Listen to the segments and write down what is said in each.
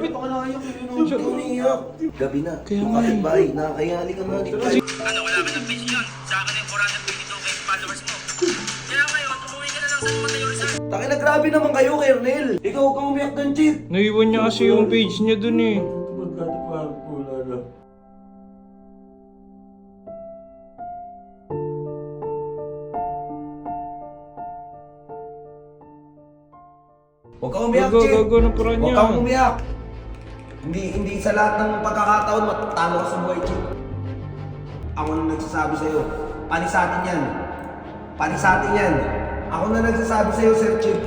lumapit. Umiiyak. Gabi na. Kaya Yung nga eh. kapitbahay, nakakayali ka nga dito. Ano, wala ka ng page yun. Sa akin yung 422k followers mo. Kaya ngayon, umuwi ka na lang sa Mateo Rizal. Takina, grabe naman kayo, Kernel. Ikaw kang umiyak ng chief. Naiwan niya kasi yung page niya dun eh. Huwag kang umiyak, Gago, chief. gago ng pura Huwag niya. kang umiyak. Hindi sa lahat ng pagkakataon matatalo ka sa buhay, chief. Ako na nagsasabi sa'yo. Panis sa atin yan. Panis sa atin yan. Ako na nagsasabi sa'yo, Sir Chief.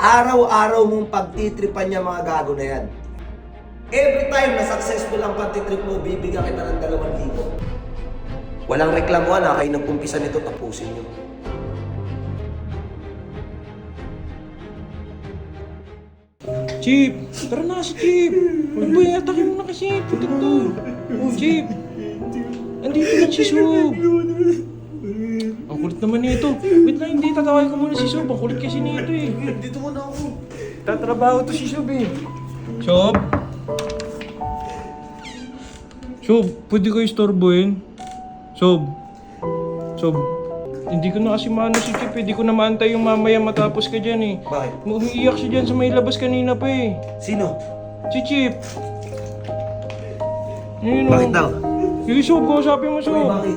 Araw-araw mong pagtitripan niya mga gago na yan. Every time na successful ang pagtitrip mo, bibigyan kita ng 2,000. Walang reklamuhan ha, kayo nagpumpisa nito, tapusin niyo. Chip! Tara na si Chip! Ano ba yung atake mo na kasi? Putik to! Chip! Andito lang si Sob! Ang kulit naman nito. Wait lang, hindi tatawag ko muna si Sob. Ang kulit kasi nito eh. Dito muna ako. Tatrabaho to si Sob eh. Sob? Sob, pwede ko istorbohin? Sob? Sob? Hindi ko na kasi maano si Chip, hindi ko na maantay yung mamaya matapos ka dyan eh. Bakit? Umiiyak siya dyan sa may labas kanina pa eh. Sino? Si Chip! Yun, Bakit daw? Yung Sob, kausapin mo Uy, Sob. bakit?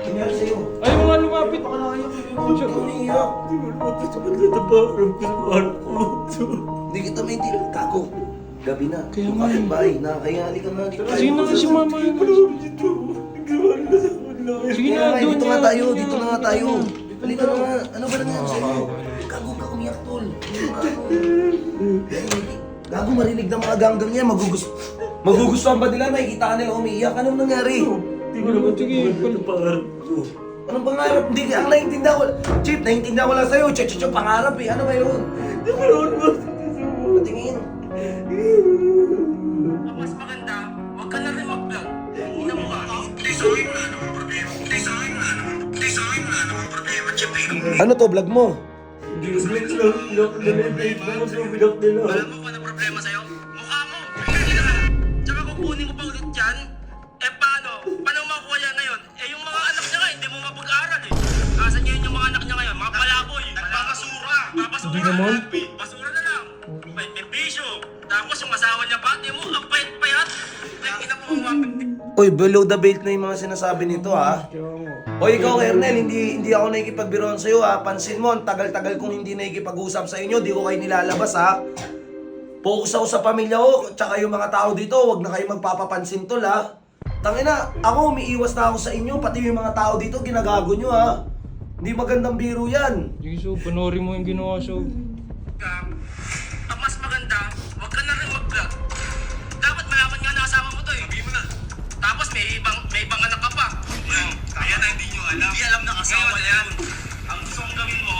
Nangyari sa'yo? Ayaw nga lumapit. Umiiyak. Hindi kita maintindihan. Kako. Gabi na. Kaya Yung nga eh. kapitbahay, nakakayali ka nga dito. Sige na si mama yun. Sige Kaya na, nga, doon dito niya, nga tayo, doon dito niya. na nga tayo. Halika na nga. Ano ba nangyari sa'yo? Gago ka umiyak, tol. Gago marinig ng mga ganggang niya. Magugustuhan ba nila? Nakikita ka nila umiiyak. Anong nangyari? Sige, Anong pangarap? Hindi ka ang naiintindihan ko. Chief, naiintindihan ko lang sa'yo. Chicho, pangarap eh. Ano ba yun? Patingin. Mas maganda, huwag ka na rin mag-vlog. Ina mo ka. Hindi sa akin na naman problema. Hindi sa akin na naman. Hindi sa akin na naman problema. Chip, Ano to, vlog mo? alam mo kung ano problema sa'yo? Mukha mo. Hindi na. Tsaka kung kunin mo pa ulit yan, eh paano? Paano makuha yan ngayon? Eh yung mga anak niya nga, hindi mo mapag-aaral eh. Asan ngayon yung mga anak niya ngayon? Mga palaboy. Nagpapasura. Hindi naman. Basura na lang. May bisyo. Tapos yung asawa niya pa, di mo, ang payat-payat. Ang ina mo umapit. Uy, below the belt na yung mga sinasabi nito ha. Uy, ikaw Kernel, hindi ako nakikipagbiroan sa'yo ha. Pansin mo, ang tagal-tagal kong hindi nakikipag-usap sa inyo, di ko kayo nilalabas ha. Focus ako sa pamilya ko, tsaka yung mga tao dito, wag na kayo magpapapansin tol ha. Tangina, ako umiiwas na ako sa inyo, pati yung mga tao dito, ginagago nyo ha. Hindi magandang biro yan. Sige Sob, panoorin mo yung ginawa Sob. Ang mas maganda, huwag ka na rin mag-vlog. Dapat malaman nga na kasama mo to eh. Sabihin mo na. Tapos may ibang anak ka pa. Kaya na hindi nyo alam. Hindi alam na kasama na yan. Ang gusto kong gawin mo,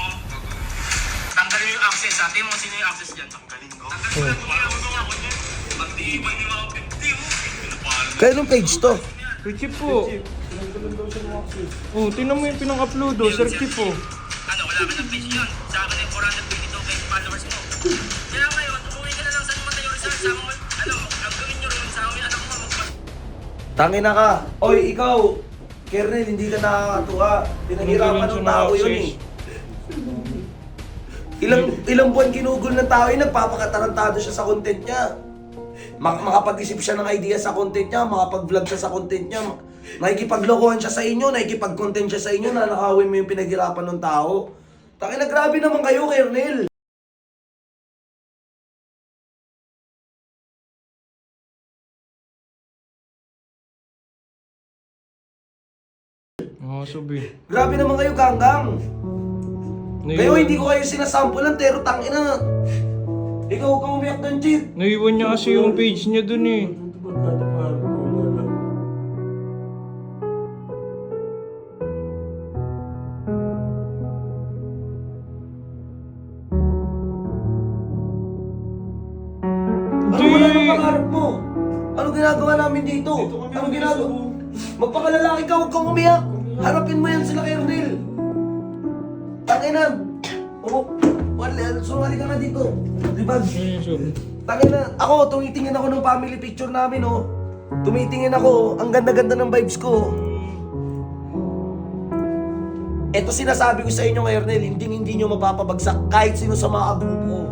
tanggalin mo yung access. Sabi mo sino yung access dyan. Tanggalin ko. Tanggalin ko na kung ayaw mo ako dyan. Magdiibay yung mga 50 mo. Pinapalo. Kaya nung page to? Sir Chip po. Oh, tingnan mo yung pinang-upload oh, Sir Chip po. Ano, wala ka ng page yun. Sa akin yung 422k followers mo. Kaya ngayon, umuwi ka na lang sa Mateo Rizal. Sama mo, ano, ang gawin nyo rin. Sama mo yung anak mo. Tangina ka. Oy, ikaw, Kernel, hindi ka nakakatuwa. Pinaghirapan ng tao yun eh. Ilang buwan ginugol ng tao yun, nagpapakatarantado siya sa content niya. Makapag-isip siya ng idea sa content niya, makapag-vlog siya sa content niya. Nakikipaglokohan siya sa inyo, nakikipag-content siya sa inyo, nanakawin mo yung pinaghirapan ng tao. Tangina, grabe naman kayo, Kernel. Oo, Sob eh. Grabe naman kayo, ganggang. Kayo hindi ko kayo sinasampulan, pero tangina. Ikaw kang umiyak ng chief. Naiwan niya kasi yung page niya dun eh. Ano wala nang pangarap mo? Anong ginagawa namin dito? Anong ginagawa? Magpakalalaki ka, huwag kang umiyak. Harapin mo yan sila, Kernel. Tangina. Oh, Sumali ka nga dito. Libag. Ayun, Sob. Tangin na, ako, tumitingin ako ng family picture namin, oh. Tumitingin ako, ang ganda-ganda ng vibes ko. Ito sinasabi ko sa inyo, Ernel, hindi nyo mapapabagsak kahit sino sa mga grupo.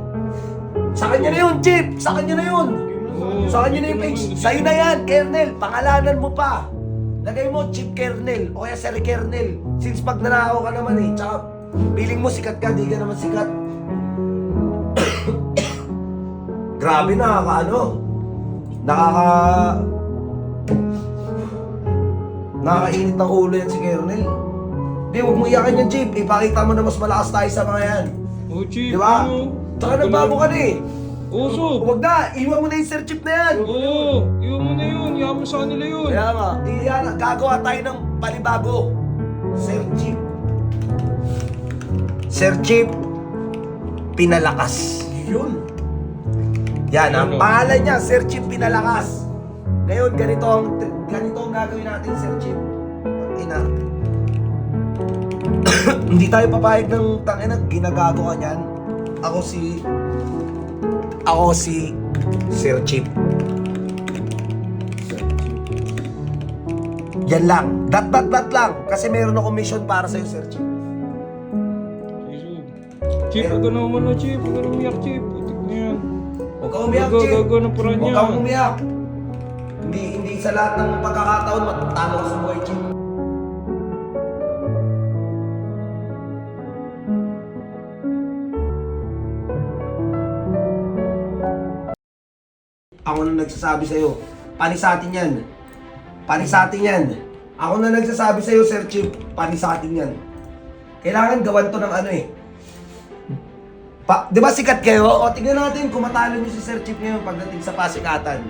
Sa kanya na yun, Chip! Sa kanya na yun! Sa kanya na yung page. Sa'yo na yan, Kernel. Pangalanan mo pa. Lagay mo, Chip Kernel. O kaya Sir Kernel. Since pag nanakaw ka naman eh. Tsaka, feeling mo sikat ka, di ka naman sikat. Grabe, nakakainit ng ulo yan si Kernel. Di, huwag mo iyakan yan, Chip. Ipakita mo na mas malakas tayo sa mga yan. Oh, Chip. Di ba? ano? Tsaka nagbago ka na eh. Oo, Sob. Huwag na, iwan mo na yung Sir Chip na yan. Oo, iwan mo na yun. Iwan mo sa kanila yun. Kaya nga, gagawa tayo ng panibago. Sir Chip. Sir Chip, Pinalakas. Yun. Yan, ang pangalan niya, Sir Chip Pinalakas. Ngayon, ganito ang gagawin natin, Sir Chip. Ina. Hindi tayo papayag ng tangina, ginagago ka niyan. Ako si Sir Chip. Yan lang. Dat lang. Kasi meron akong mission para sa'yo, Sir Chip. Chip, huwag ka na umano, Chip. Huwag ka na umiyak, Chip. Putik na yan. Huwag kang umiyak, Chip. Gago na pura niya. Huwag kang umiyak. Hindi sa lahat ng pagkakataon matalo ka sa buhay, Chip. Ako na nagsasabi sa'yo, panisatin yan. Panisatin yan. Ako na nagsasabi sa'yo, Sir Chip, panisatin yan. Kailangan gawan to ng ano eh. Di ba sikat kayo? O, tignan natin kung matalo niyo si Sir Chip ngayon pagdating sa pasikatan.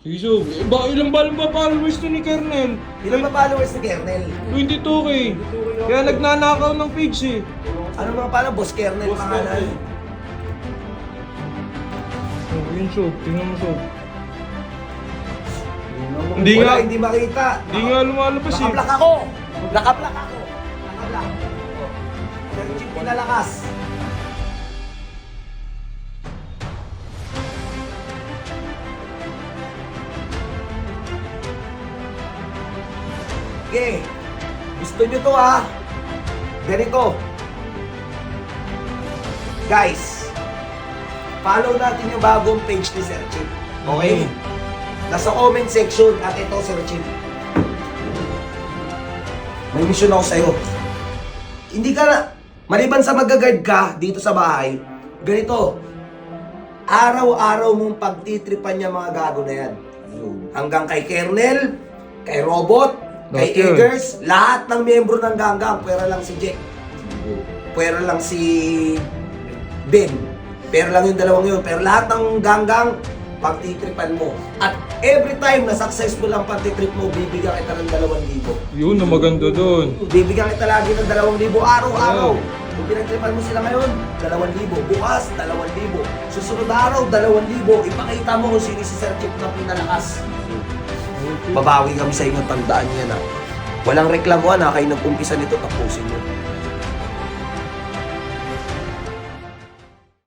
Sige, Sob. Ilang ba followers to ni Kernel? Ilan ba followers ni Kernel? 22K. Kaya nagnanakaw ng page eh. Ano mga pala? Boss Kernel pangalan. Oh, yun, Sob. Tingnan mo, Sob. Hindi Hindi nga. Hindi makita. Hindi nga lumalabas eh. Nakablak ako. Nakablak ako. Nakablak. Sir Chip Pinalakas. Okay. Gusto nyo to ha? Ganito. Guys, follow natin yung bagong page ni Sir Chip. Okay? Nasa comment section at ito, Sir Chip. May mission ako sa'yo. Hindi ka na, maliban sa mag-guard ka dito sa bahay, ganito, araw-araw mong pagtitripan niya mga gago na yan. Hanggang kay Kernel, kay Robot, kay Lahat yun. Eggers, lahat ng miyembro ng ganggang, pwera lang si Jack. Pwera lang si Ben. Pwera lang yung dalawang yun. Pero lahat ng ganggang, pagtitripan mo. At every time na successful ang pagtitrip mo, bibigyan kita ng 2,000. Yun, na maganda doon. Bibigyan kita lagi ng 2,000 araw-araw. Kung pinagtripan mo sila ngayon, 2,000. Bukas, 2,000. Susunod na araw, 2,000. Ipakita mo kung sino si Sir Chip na pinalakas. Babawi kami sa inyo, tandaan yan ha. Walang reklamuhan ha, kayo nag-umpisa nito, tapusin mo.